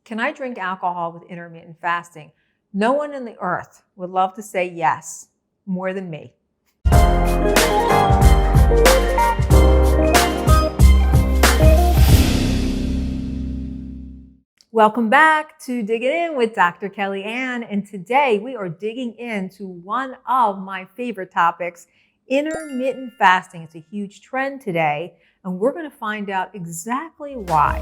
Can I drink alcohol with intermittent fasting? No one on the earth would love to say yes more than me. Welcome back to Digging In with Dr. Kellyann, and today we are digging into one of my favorite topics, intermittent fasting. It's a huge trend today, and we're going to find out exactly why.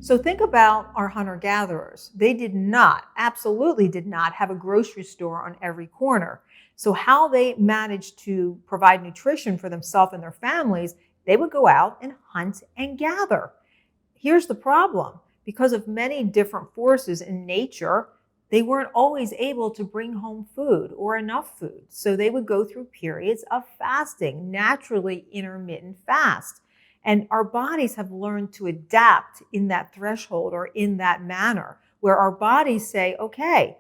So think about our hunter-gatherers. They absolutely did not have a grocery store on every corner. So how they managed to provide nutrition for themselves and their families, they would go out and hunt and gather. Here's the problem. Because of many different forces in nature, they weren't always able to bring home food or enough food. So they would go through periods of fasting, naturally intermittent fast. And our bodies have learned to adapt in that threshold or in that manner where our bodies say, okay,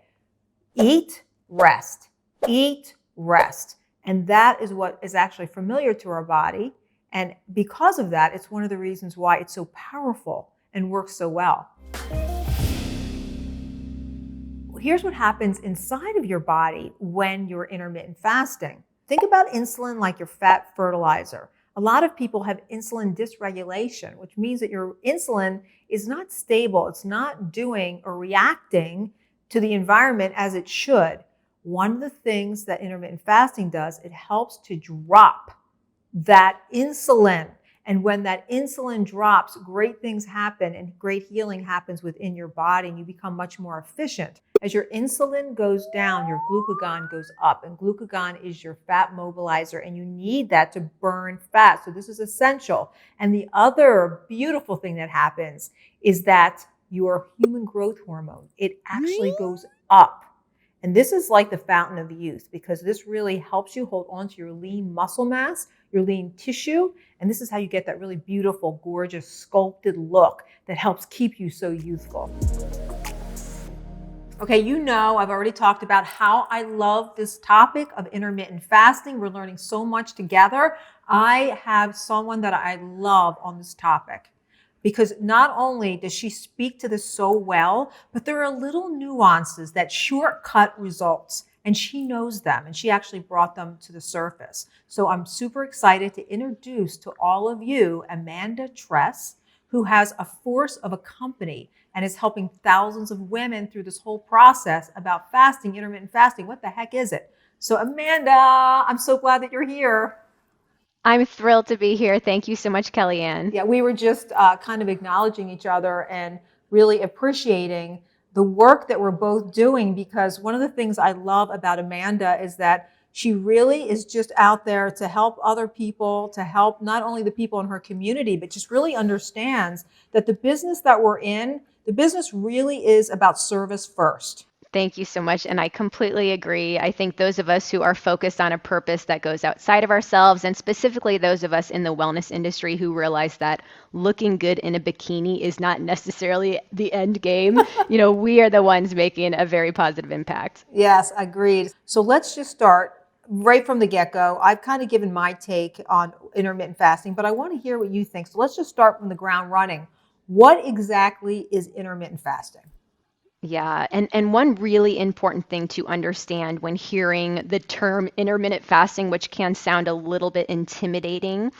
eat, rest, eat, rest. And that is what is actually familiar to our body. And because of that, it's one of the reasons why it's so powerful and works so well. Here's what happens inside of your body when you're intermittent fasting. Think about insulin like your fat fertilizer. A lot of people have insulin dysregulation, which means that your insulin is not stable. It's not doing or reacting to the environment as it should. One of the things that intermittent fasting does, it helps to drop that insulin. And when that insulin drops, great things happen and great healing happens within your body and you become much more efficient. As your insulin goes down, your glucagon goes up, and glucagon is your fat mobilizer and you need that to burn fat. So this is essential. And the other beautiful thing that happens is that your human growth hormone, it actually goes up. And this is like the fountain of youth because this really helps you hold on to your lean muscle mass, your lean tissue, and this is how you get that really beautiful, gorgeous, sculpted look that helps keep you so youthful. Okay, you know I've already talked about how I love this topic of intermittent fasting. We're learning so much together. I have someone that I love on this topic because not only does she speak to this so well, but there are little nuances that shortcut results. And she knows them, and she actually brought them to the surface. So I'm super excited to introduce to all of you Amanda Tress, who has a force of a company and is helping thousands of women through this whole process about fasting, intermittent fasting. What the heck is it? So Amanda, I'm so glad that you're here. I'm thrilled to be here. Thank you so much, Kellyann. Yeah, we were just kind of acknowledging each other and really appreciating the work that we're both doing, because one of the things I love about Amanda is that she really is just out there to help other people, to help not only the people in her community, but just really understands that the business that we're in, the business really is about service first. Thank you so much. And I completely agree. I think those of us who are focused on a purpose that goes outside of ourselves, and specifically those of us in the wellness industry who realize that looking good in a bikini is not necessarily the end game, we are the ones making a very positive impact. Yes, agreed. So let's just start right from the get-go. I've kind of given my take on intermittent fasting, but I want to hear what you think. So let's just start from the ground running. What exactly is intermittent fasting? Yeah, and one really important thing to understand when hearing the term intermittent fasting, which can sound a little bit intimidating,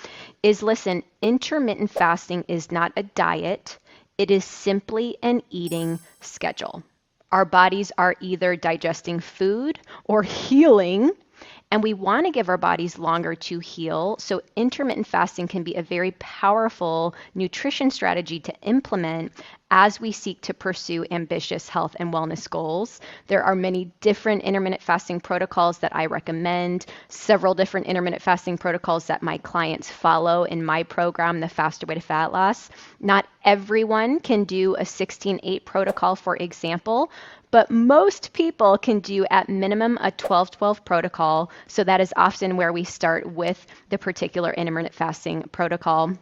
is listen, intermittent fasting is not a diet. It is simply an eating schedule. Our bodies are either digesting food or healing, and we want to give our bodies longer to heal. So intermittent fasting can be a very powerful nutrition strategy to implement as we seek to pursue ambitious health and wellness goals. There are many different intermittent fasting protocols that I recommend, several different intermittent fasting protocols that my clients follow in my program, The Faster Way to Fat Loss. Not everyone can do a 16-8 protocol, for example, but most people can do at minimum a 12-12 protocol. So that is often where we start with the particular intermittent fasting protocol.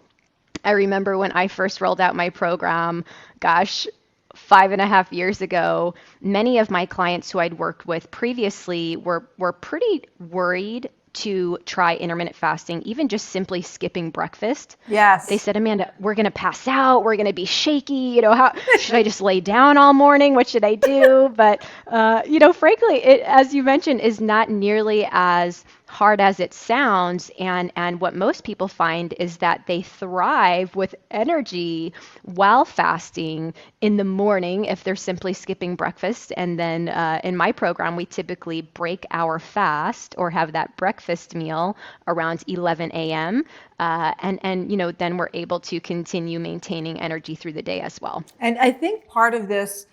I remember when I first rolled out my program, 5.5 years ago, many of my clients who I'd worked with previously were pretty worried to try intermittent fasting, even just simply skipping breakfast. They Yes. said, Amanda, we're going to pass out. We're going to be shaky. How should I just lay down all morning? What should I do? But, frankly, it, as you mentioned, is not nearly as hard as it sounds. And what most people find is that they thrive with energy while fasting in the morning if they're simply skipping breakfast. And then in my program, we typically break our fast or have that breakfast meal around 11 a.m. And then we're able to continue maintaining energy through the day as well. And I think part of this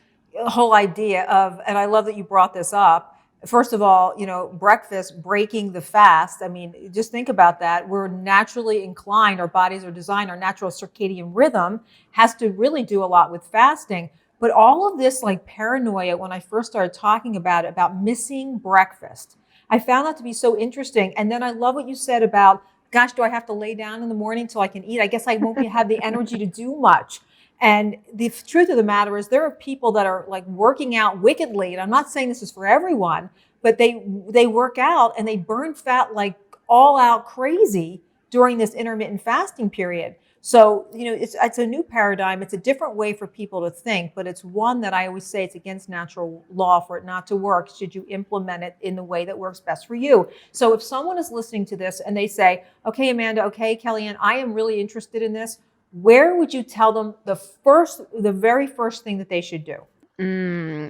whole idea of, and I love that you brought this up. First of all, breakfast, breaking the fast. I mean, just think about that. We're naturally inclined, our bodies are designed, our natural circadian rhythm has to really do a lot with fasting. But all of this like paranoia, when I first started talking about it, about missing breakfast, I found that to be so interesting. And then I love what you said about, gosh, do I have to lay down in the morning till I can eat? I guess I won't have the energy to do much. And the truth of the matter is there are people that are like working out wickedly. And I'm not saying this is for everyone, but they work out and they burn fat like all out crazy during this intermittent fasting period. So, it's a new paradigm. It's a different way for people to think, but it's one that I always say it's against natural law for it not to work should you implement it in the way that works best for you. So if someone is listening to this and they say, okay, Amanda, okay, Kellyann, I am really interested in this, where would you tell them the very first thing that they should do?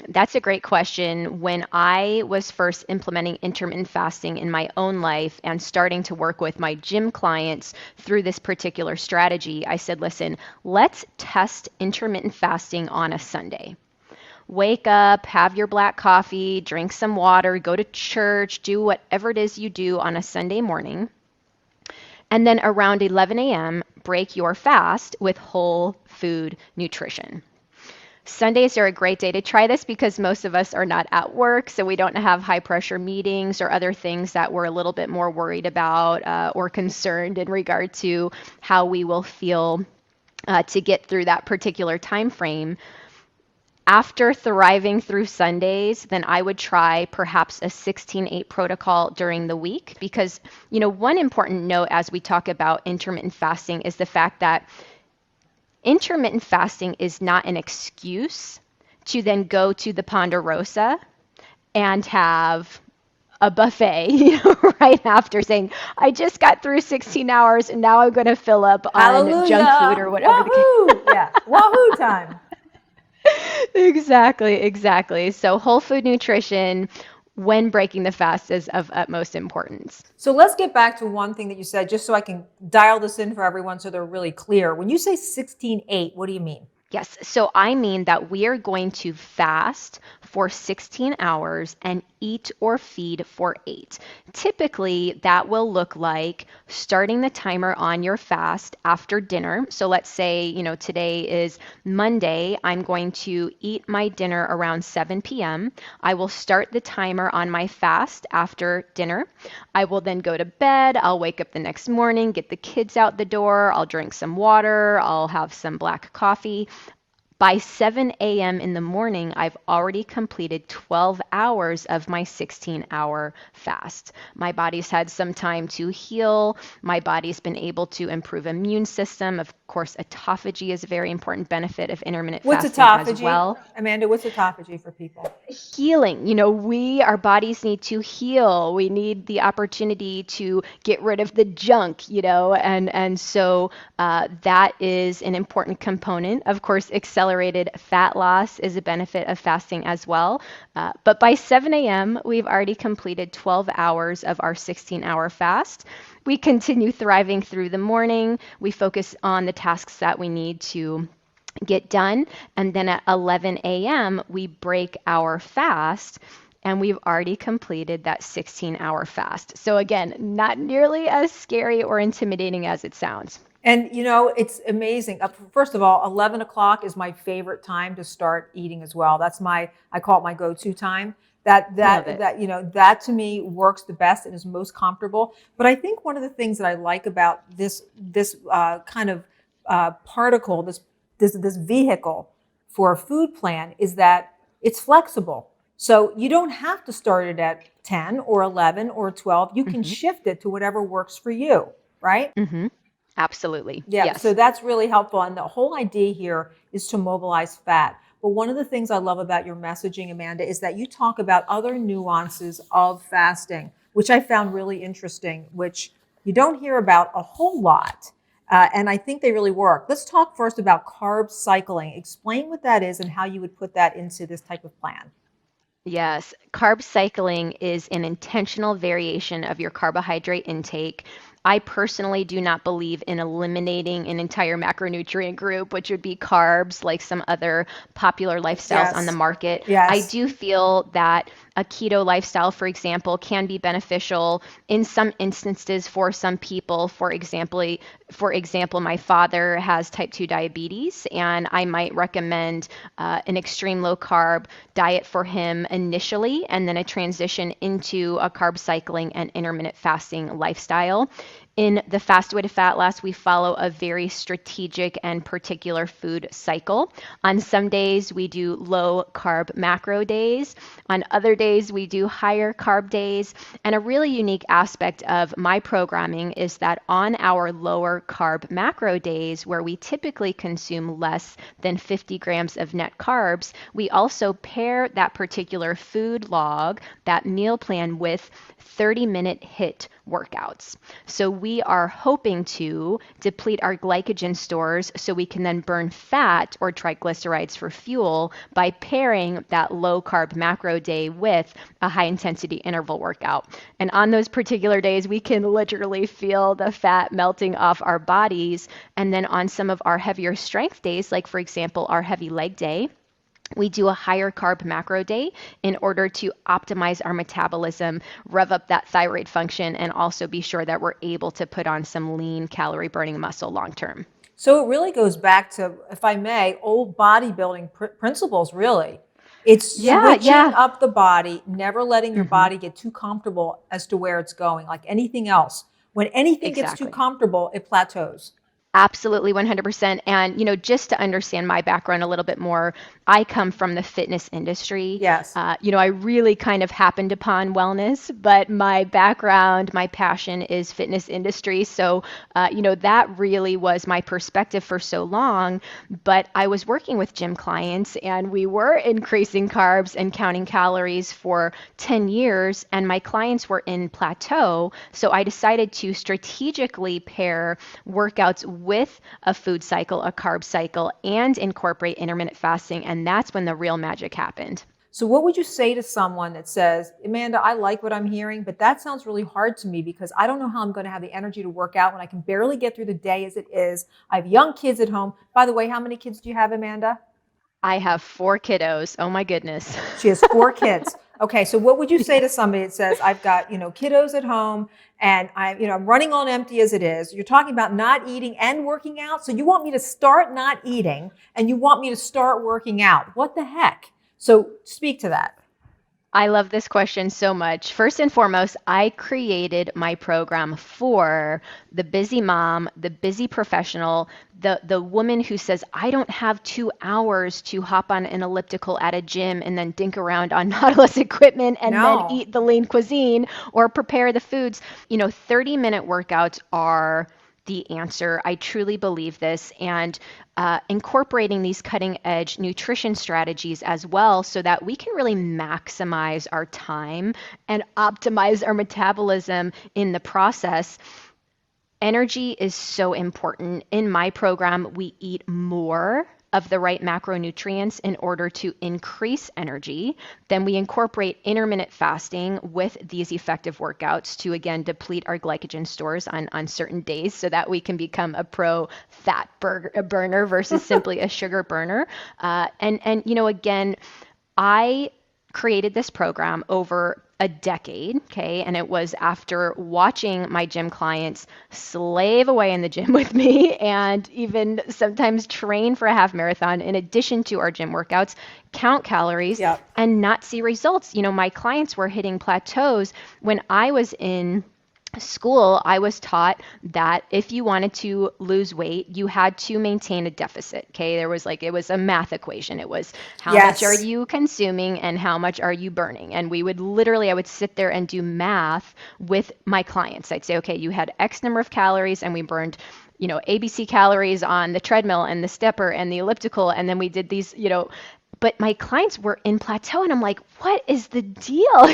That's a great question. When I was first implementing intermittent fasting in my own life and starting to work with my gym clients through this particular strategy, I said, listen, let's test intermittent fasting on a Sunday. Wake up, have your black coffee, drink some water, go to church, do whatever it is you do on a Sunday morning. And then around 11 a.m., break your fast with whole food nutrition. Sundays are a great day to try this because most of us are not at work, so we don't have high pressure meetings or other things that we're a little bit more worried about or concerned in regard to how we will feel to get through that particular time frame. After thriving through Sundays, then I would try perhaps a 16-8 protocol during the week because, one important note as we talk about intermittent fasting is the fact that intermittent fasting is not an excuse to then go to the Ponderosa and have a buffet right after saying, I just got through 16 hours and now I'm going to fill up on Hallelujah. junk food or whatever. Wahoo! Yeah, wahoo time. Exactly. So whole food nutrition when breaking the fast is of utmost importance. So let's get back to one thing that you said, just so I can dial this in for everyone so they're really clear. When you say 16-8, what do you mean? Yes, so I mean that we are going to fast for 16 hours and eat or feed for 8. Typically, that will look like starting the timer on your fast after dinner. So let's say, today is Monday. I'm going to eat my dinner around 7 p.m. I will start the timer on my fast after dinner. I will then go to bed. I'll wake up the next morning, get the kids out the door. I'll drink some water. I'll have some black coffee. By 7 a.m. in the morning, I've already completed 12 hours of my 16-hour fast. My body's had some time to heal. My body's been able to improve immune system. Of course, autophagy is a very important benefit of intermittent fasting as well. Amanda, what's autophagy for people? Healing. Our bodies need to heal. We need the opportunity to get rid of the junk, and so that is an important component. Of course, accelerated fat loss is a benefit of fasting as well. But by 7 a.m., we've already completed 12 hours of our 16-hour fast. We continue thriving through the morning. We focus on the tasks that we need to get done. And then at 11 a.m., we break our fast and we've already completed that 16-hour fast. So again, not nearly as scary or intimidating as it sounds. And it's amazing. First of all, 11 o'clock is my favorite time to start eating as well. I call it my go-to time. That to me works the best and is most comfortable. But I think one of the things that I like about this kind of particle, this vehicle for a food plan is that it's flexible. So you don't have to start it at 10 or 11 or 12. You can Hmm. shift it to whatever works for you, right? Hmm. Absolutely. Yeah, so Yes. that's really helpful. And the whole idea here is to mobilize fat. But one of the things I love about your messaging, Amanda, is that you talk about other nuances of fasting, which I found really interesting, which you don't hear about a whole lot. And I think they really work. Let's talk first about carb cycling. Explain what that is and how you would put that into this type of plan. Yes, carb cycling is an intentional variation of your carbohydrate intake. I personally do not believe in eliminating an entire macronutrient group, which would be carbs, like some other popular lifestyles on the Yes, market. I yes, do feel that a keto lifestyle, for example, can be beneficial in some instances for some people. For example, my father has type 2 diabetes, and I might recommend an extreme low carb diet for him initially, and then a transition into a carb cycling and intermittent fasting lifestyle. In the Fast Way to Fat Loss, we follow a very strategic and particular food cycle. On some days, we do low carb macro days. On other days, we do higher carb days. And a really unique aspect of my programming is that on our lower carb macro days, where we typically consume less than 50 grams of net carbs, we also pair that particular food log, that meal plan, with 30-minute HIIT workouts. So we are hoping to deplete our glycogen stores so we can then burn fat or triglycerides for fuel by pairing that low carb macro day with a high intensity interval workout. And on those particular days, we can literally feel the fat melting off our bodies. And then on some of our heavier strength days, like for example, our heavy leg day, we do a higher carb macro day in order to optimize our metabolism, rev up that thyroid function, and also be sure that we're able to put on some lean calorie burning muscle long term. so it really goes back to, if I may, old bodybuilding principles, really. It's Yeah, switching yeah. up the body, never letting your Hmm. body get too comfortable as to where it's going, like anything else. When anything gets too Exactly. comfortable, it plateaus. Absolutely, 100%. And, just to understand my background a little bit more, I come from the fitness industry. Yes. I really kind of happened upon wellness, but my background, my passion is fitness industry. So, that really was my perspective for so long. But I was working with gym clients and we were increasing carbs and counting calories for 10 years, and my clients were in plateau. So I decided to strategically pair workouts with a food cycle, a carb cycle, and incorporate intermittent fasting. And that's when the real magic happened. So what would you say to someone that says, Amanda, I like what I'm hearing, but that sounds really hard to me because I don't know how I'm going to have the energy to work out when I can barely get through the day as it is. I have young kids at home. By the way, how many kids do you have, Amanda? I have 4 kiddos. Oh my goodness. She has 4 kids. Okay, so what would you say to somebody that says, I've got, kiddos at home and I'm running on empty as it is. You're talking about not eating and working out. So you want me to start not eating and you want me to start working out. What the heck? So speak to that. I love this question so much. First and foremost, I created my program for the busy mom, the busy professional, the woman who says, I don't have 2 hours to hop on an elliptical at a gym and then dink around on Nautilus equipment and then No. eat the lean cuisine or prepare the foods. 30-minute workouts are the answer. I truly believe this. And incorporating these cutting edge nutrition strategies as well so that we can really maximize our time and optimize our metabolism in the process. Energy is so important. In my program, we eat more of the right macronutrients in order to increase energy. Then we incorporate intermittent fasting with these effective workouts to again deplete our glycogen stores on certain days so that we can become a pro fat burner versus simply a sugar burner. And again, I created this program over a decade, okay? And it was after watching my gym clients slave away in the gym with me and even sometimes train for a half marathon in addition to our gym workouts, count calories, Yep. and not see results. My clients were hitting plateaus when I was in school, I was taught that if you wanted to lose weight, you had to maintain a deficit. Okay. It was a math equation. It was how much are Yes. you consuming and how much are you burning? And I would sit there and do math with my clients. I'd say, okay, you had X number of calories and we burned, ABC calories on the treadmill and the stepper and the elliptical. And then we did these, but my clients were in plateau and I'm like, what is the deal?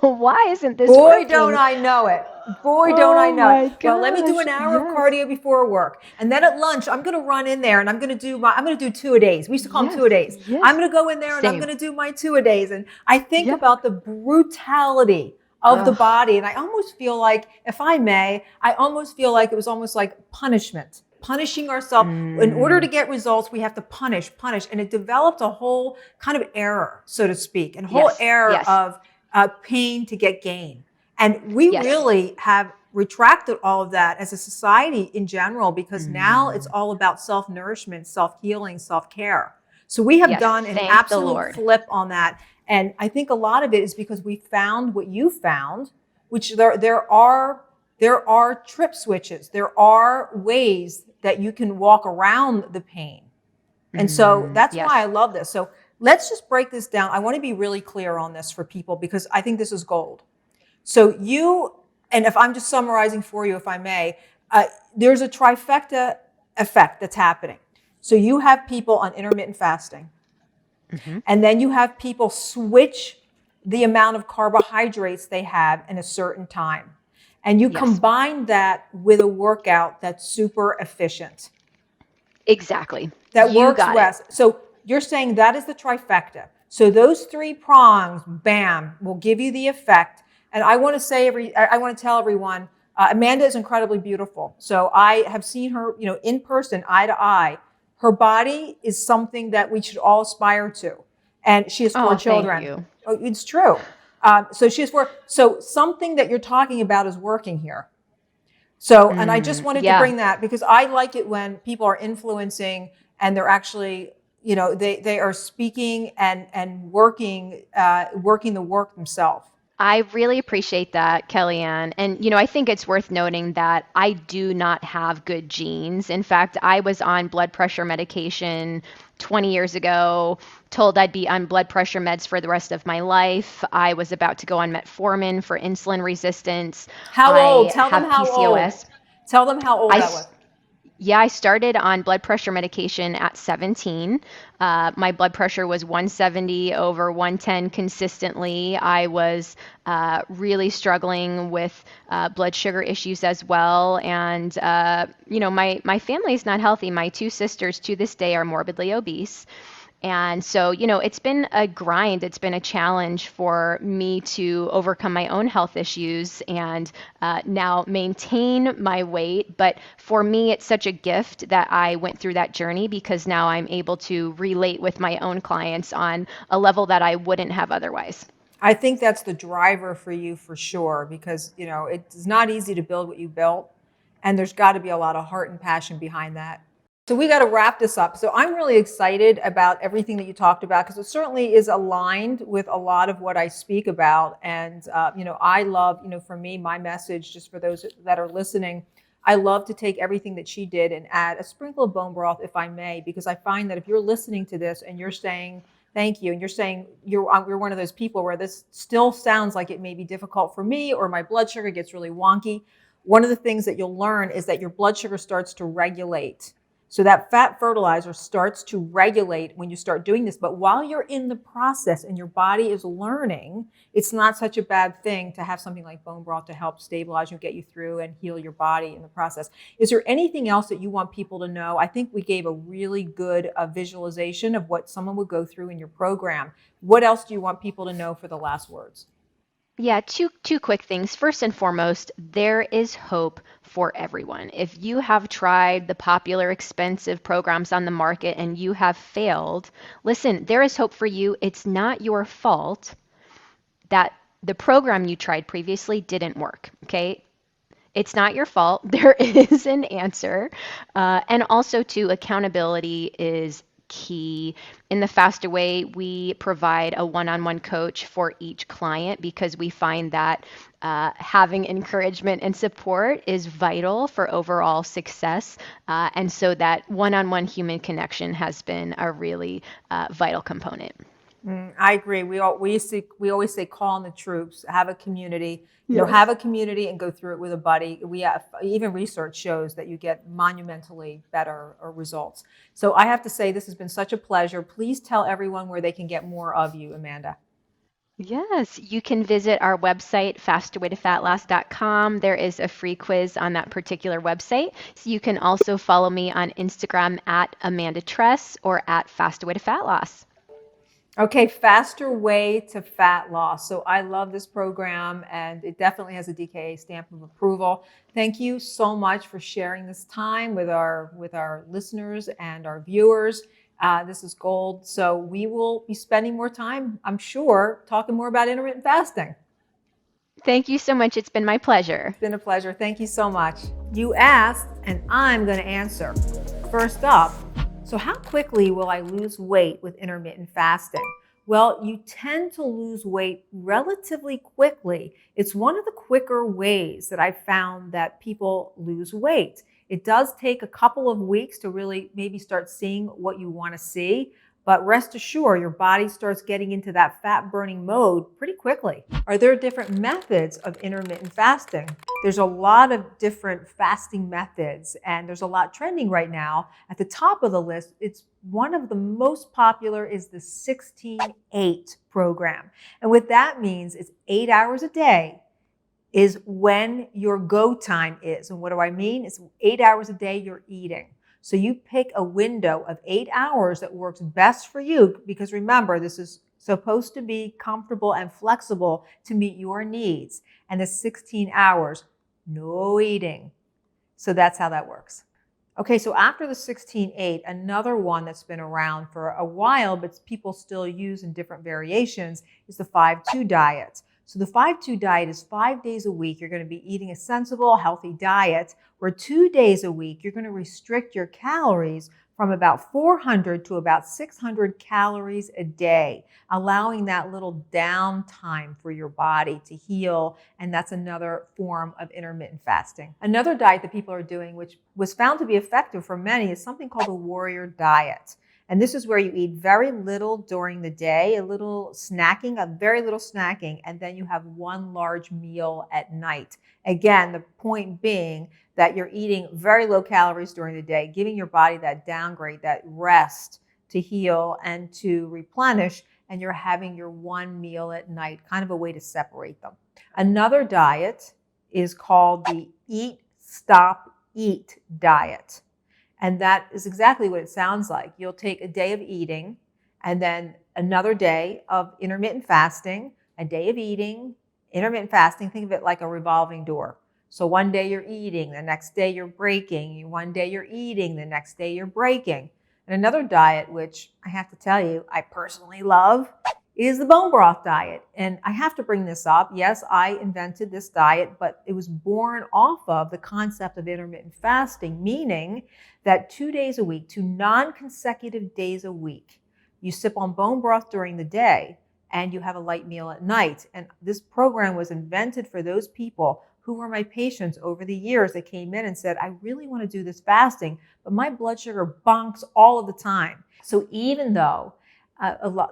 Why isn't this Boy, don't working? I know it. Boy, don't I Oh know it. my Well, let me do gosh. an hour of Yes. cardio before work. And then at lunch, I'm going to run in there and I'm going to do 2-a-days. We used to call them Yes. 2-a-days. I'm Yes. going to go in there and I'm Same. going to do my 2-a-days. And I think Yep. about the brutality of the Ugh. body. And I almost feel like, if I may, I almost feel like it was almost like punishment. Punishing ourselves. In order to Mm. get results, we have to punish. And it developed a whole kind of error, so to speak, and whole Yes. error Yes. of pain to get gain. And we Yes. really have retracted all of that as a society in general, because now it's Mm. all about self-nourishment, self-healing, self-care. So we have Yes. done an Thank the absolute Lord. flip on that. And I think a lot of it is because we found what you found, which there are trip switches. There are ways that you can walk around the pain. And so that's why I Yes. love this. So let's just break this down. I want to be really clear on this for people because I think this is gold. So and if I'm just summarizing for you, if I may, there's a trifecta effect that's happening. So you have people on intermittent fasting, Hmm. and then you have people switch the amount of carbohydrates they have in a certain time. And you Yes. combine that with a workout that's super efficient, Exactly. that You works got it. best. So you're saying that is the trifecta. So those three prongs, bam, will give you the effect. And I want to tell everyone, Amanda is incredibly beautiful. So I have seen her, in person, eye to eye. Her body is something that we should all aspire to. And she has four Oh, thank children. you. Oh, it's true. So she has four. So something that you're talking about is working here. So, and I just wanted to Yeah. bring that because I like it when people are influencing and they're actually, they are speaking and working the work themselves. I really appreciate that, Kellyann. And, I think it's worth noting that I do not have good genes. In fact, I was on blood pressure medication 20 years ago, told I'd be on blood pressure meds for the rest of my life. I was about to go on metformin for insulin resistance. How old? I Tell them have how old. PCOS. Tell them how old I, that was. Yeah, I started on blood pressure medication at 17. My blood pressure was 170 over 110 consistently. I was really struggling with blood sugar issues as well. And, my family is not healthy. My two sisters to this day are morbidly obese. And so, it's been a grind. It's been a challenge for me to overcome my own health issues and now maintain my weight. But for me, it's such a gift that I went through that journey because now I'm able to relate with my own clients on a level that I wouldn't have otherwise. I think that's the driver for you for sure, because, it's not easy to build what you built. And there's got to be a lot of heart and passion behind that. So we got to wrap this up. So I'm really excited about everything that you talked about because it certainly is aligned with a lot of what I speak about. And, I love, for me, my message, just for those that are listening, I love to take everything that she did and add a sprinkle of bone broth, if I may, because I find that if you're listening to this and you're saying, thank you, and you're saying you're one of those people where this still sounds like it may be difficult for me or my blood sugar gets really wonky, one of the things that you'll learn is that your blood sugar starts to regulate. So that fat fertilizer starts to regulate when you start doing this. But while you're in the process and your body is learning, it's not such a bad thing to have something like bone broth to help stabilize you, get you through and heal your body in the process. Is there anything else that you want people to know? I think we gave a really good visualization of what someone would go through in your program. What else do you want people to know for the last words? Yeah, two quick things. First and foremost, there is hope for everyone. If you have tried the popular expensive programs on the market and you have failed, listen, there is hope for you. It's not your fault that the program you tried previously didn't work, okay? It's not your fault. There is an answer. And also, too, accountability is key. In the Fast Away, we provide a one-on-one coach for each client because we find that having encouragement and support is vital for overall success. And so that one-on-one human connection has been a really vital component. I agree. We always say call on the troops, have a community, Yes. have a community and go through it with a buddy. We have, even research shows that you get monumentally better results. So I have to say, this has been such a pleasure. Please tell everyone where they can get more of you, Amanda. Yes, you can visit our website, fasterwaytofatloss.com. There is a free quiz on that particular website. So you can also follow me on Instagram at Amanda Tress or at fastawaytofatloss. Okay, faster way to fat loss. So I love this program, and it definitely has a DKA stamp of approval. Thank you so much for sharing this time with our listeners and our viewers. This is gold. So we will be spending more time, I'm sure, talking more about intermittent fasting. Thank you so much. It's been my pleasure. It's been a pleasure. Thank you so much. You asked, and I'm going to answer. First up, so how quickly will I lose weight with intermittent fasting? Well, you tend to lose weight relatively quickly. It's one of the quicker ways that I've found that people lose weight. It does take a couple of weeks to really maybe start seeing what you want to see, but rest assured your body starts getting into that fat burning mode pretty quickly. Are there different methods of intermittent fasting? There's a lot of different fasting methods, and there's a lot trending right now. At the top of the list, it's one of the most popular is the 16-8 program. And what that means is 8 hours a day is when your go time is. And what do I mean? It's 8 hours a day you're eating. So you pick a window of 8 hours that works best for you, because remember, this is supposed to be comfortable and flexible to meet your needs. And the 16 hours, no eating. So that's how that works. Okay, so after the 16-8, another one that's been around for a while, but people still use in different variations, is the 5-2 diet. So the 5-2 diet is 5 days a week. You're going to be eating a sensible, healthy diet, where 2 days a week, you're going to restrict your calories from about 400 to about 600 calories a day, allowing that little downtime for your body to heal. And that's another form of intermittent fasting. Another diet that people are doing, which was found to be effective for many, is something called the warrior diet. And this is where you eat very little during the day, a very little snacking, and then you have one large meal at night. Again, the point being that you're eating very low calories during the day, giving your body that downgrade, that rest to heal and to replenish, and you're having your one meal at night, kind of a way to separate them. Another diet is called the Eat, Stop, Eat diet. And that is exactly what it sounds like. You'll take a day of eating and then another day of intermittent fasting, a day of eating, intermittent fasting. Think of it like a revolving door. So one day you're eating, the next day you're breaking. One day you're eating, the next day you're breaking. And another diet, which I have to tell you, I personally love, is the bone broth diet. And I have to bring this up. Yes, I invented this diet, but it was born off of the concept of intermittent fasting, meaning that 2 days a week, 2 non-consecutive days a week, you sip on bone broth during the day and you have a light meal at night. And this program was invented for those people who were my patients over the years that came in and said, I really want to do this fasting, but my blood sugar bonks all of the time. So even though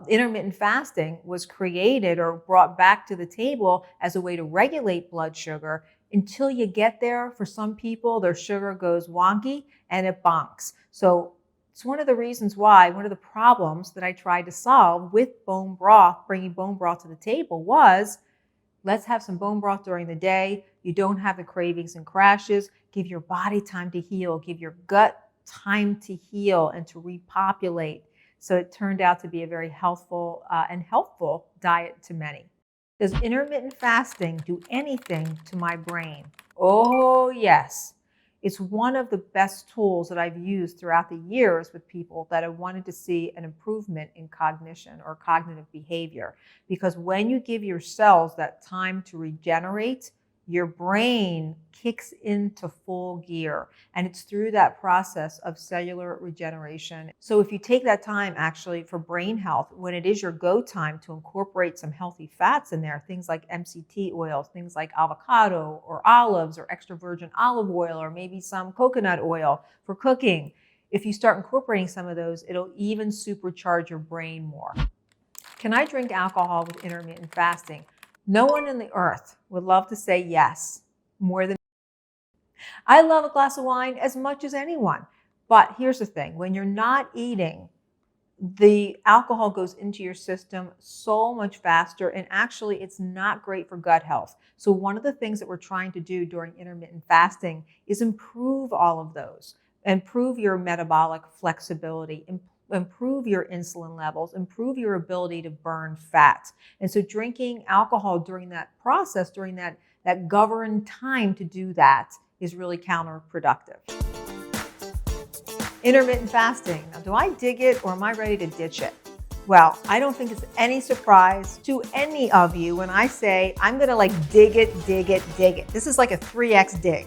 intermittent fasting was created or brought back to the table as a way to regulate blood sugar, until you get there, for some people, their sugar goes wonky and it bonks. So it's one of the reasons why, one of the problems that I tried to solve with bone broth, bringing bone broth to the table, was let's have some bone broth during the day. You don't have the cravings and crashes. Give your body time to heal. Give your gut time to heal and to repopulate. So it turned out to be a very healthful and helpful diet to many. Does intermittent fasting do anything to my brain? Oh, yes. It's one of the best tools that I've used throughout the years with people that have wanted to see an improvement in cognition or cognitive behavior. Because when you give your cells that time to regenerate, your brain kicks into full gear. And it's through that process of cellular regeneration. So if you take that time actually for brain health, when it is your go time to incorporate some healthy fats in there, things like MCT oils, things like avocado or olives or extra virgin olive oil, or maybe some coconut oil for cooking. If you start incorporating some of those, it'll even supercharge your brain more. Can I drink alcohol with intermittent fasting? No one on the earth would love to say yes more than I love a glass of wine as much as anyone. But here's the thing, when you're not eating, the alcohol goes into your system so much faster, and actually it's not great for gut health. So one of the things that we're trying to do during intermittent fasting is improve all of those, improve your metabolic flexibility, improve your insulin levels, improve your ability to burn fat. And so drinking alcohol during that process, during that governed time to do that, is really counterproductive. Intermittent fasting. Now, do I dig it or am I ready to ditch it? Well, I don't think it's any surprise to any of you when I say I'm going to dig it, dig it, dig it. This is like a 3x dig.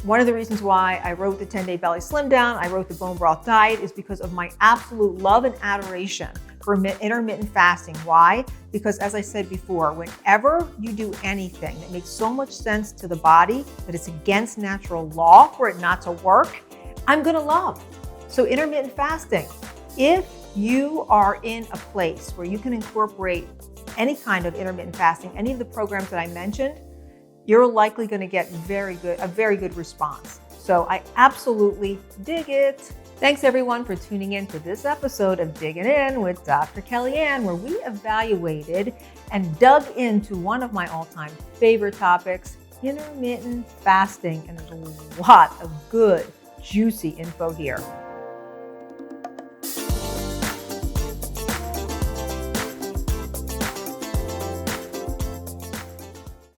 One of the reasons why I wrote the 10-Day Belly Slim Down, I wrote the Bone Broth Diet, is because of my absolute love and adoration for intermittent fasting. Why? Because as I said before, whenever you do anything that makes so much sense to the body that it's against natural law for it not to work, I'm gonna love. So intermittent fasting, if you are in a place where you can incorporate any kind of intermittent fasting, any of the programs that I mentioned, you're likely gonna get a very good response. So I absolutely dig it. Thanks everyone for tuning in to this episode of Digging In with Dr. Kellyann, where we evaluated and dug into one of my all-time favorite topics, intermittent fasting. And there's a lot of good, juicy info here.